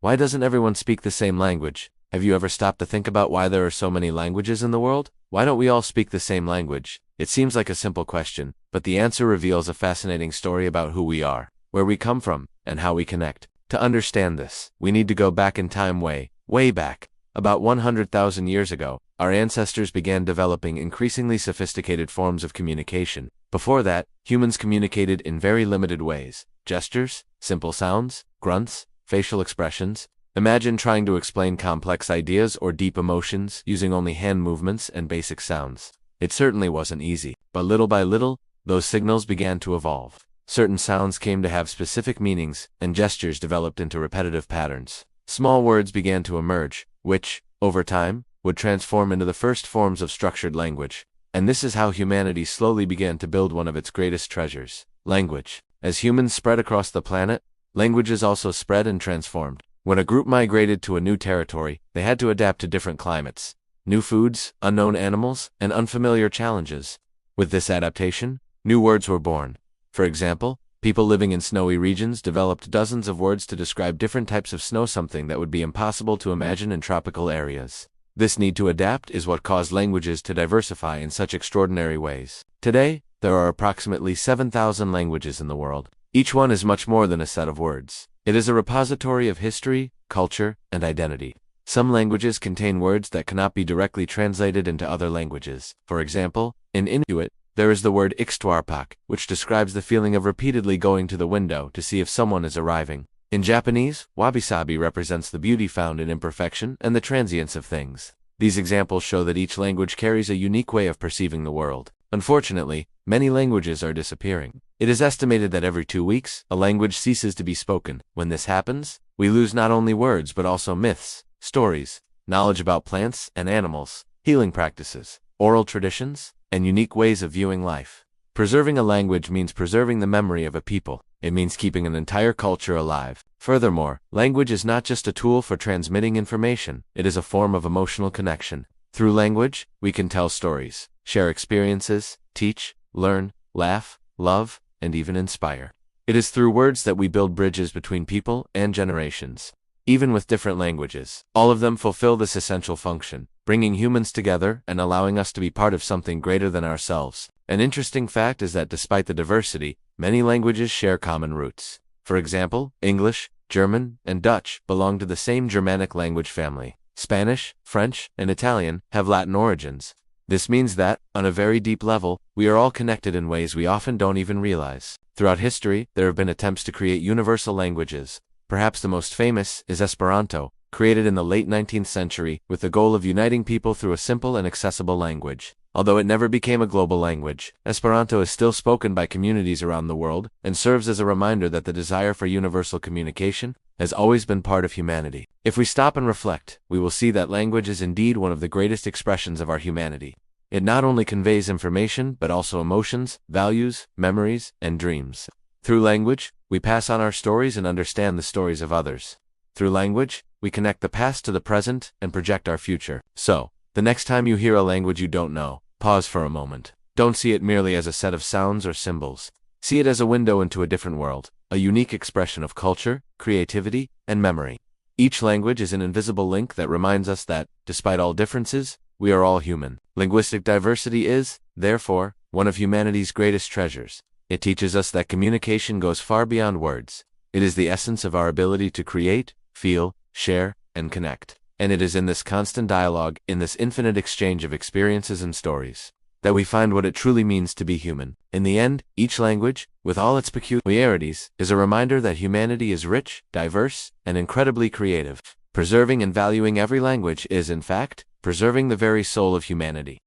Why doesn't everyone speak the same language? Have you ever stopped to think about why there are so many languages in the world? Why don't we all speak the same language? It seems like a simple question, but the answer reveals a fascinating story about who we are, where we come from, and how we connect. To understand this, we need to go back in time way back. About 100,000 years ago, our ancestors began developing increasingly sophisticated forms of communication. Before that, humans communicated in very limited ways: gestures, simple sounds, grunts, facial expressions. Imagine trying to explain complex ideas or deep emotions using only hand movements and basic sounds. It certainly wasn't easy, but little by little, those signals began to evolve. Certain sounds came to have specific meanings, and gestures developed into repetitive patterns. Small words began to emerge, which, over time, would transform into the first forms of structured language. And this is how humanity slowly began to build one of its greatest treasures: language. As humans spread across the planet, languages also spread and transformed. When a group migrated to a new territory, they had to adapt to different climates, new foods, unknown animals, and unfamiliar challenges. With this adaptation, new words were born. For example, people living in snowy regions developed dozens of words to describe different types of snow, something that would be impossible to imagine in tropical areas. This need to adapt is what caused languages to diversify in such extraordinary ways. Today, there are approximately 7,000 languages in the world. Each one is much more than a set of words. It is a repository of history, culture, and identity. Some languages contain words that cannot be directly translated into other languages. For example, in Inuit, there is the word Ixtwarpak, which describes the feeling of repeatedly going to the window to see if someone is arriving. In Japanese, wabi-sabi represents the beauty found in imperfection and the transience of things. These examples show that each language carries a unique way of perceiving the world. Unfortunately, many languages are disappearing. It is estimated that every 2 weeks, a language ceases to be spoken. When this happens, we lose not only words but also myths, stories, knowledge about plants and animals, healing practices, oral traditions, and unique ways of viewing life. Preserving a language means preserving the memory of a people. It means keeping an entire culture alive. Furthermore, language is not just a tool for transmitting information, it is a form of emotional connection. Through language, we can tell stories, share experiences, teach, learn, laugh, love, and even inspire. It is through words that we build bridges between people and generations. Even with different languages, all of them fulfill this essential function, bringing humans together and allowing us to be part of something greater than ourselves. An interesting fact is that despite the diversity, many languages share common roots. For example, English, German, and Dutch belong to the same Germanic language family. Spanish, French, and Italian have Latin origins. This means that, on a very deep level, we are all connected in ways we often don't even realize. Throughout history, there have been attempts to create universal languages. Perhaps the most famous is Esperanto, created in the late 19th century with the goal of uniting people through a simple and accessible language. Although it never became a global language, Esperanto is still spoken by communities around the world and serves as a reminder that the desire for universal communication has always been part of humanity. If we stop and reflect, we will see that language is indeed one of the greatest expressions of our humanity. It not only conveys information, but also emotions, values, memories, and dreams. Through language, we pass on our stories and understand the stories of others. Through language, we connect the past to the present and project our future. So, the next time you hear a language you don't know, pause for a moment. Don't see it merely as a set of sounds or symbols. See it as a window into a different world, a unique expression of culture, creativity, and memory. Each language is an invisible link that reminds us that, despite all differences, we are all human. Linguistic diversity is, therefore, one of humanity's greatest treasures. It teaches us that communication goes far beyond words. It is the essence of our ability to create, feel, share, and connect. And it is in this constant dialogue, in this infinite exchange of experiences and stories, that we find what it truly means to be human. In the end, each language, with all its peculiarities, is a reminder that humanity is rich, diverse, and incredibly creative. Preserving and valuing every language is, in fact, preserving the very soul of humanity.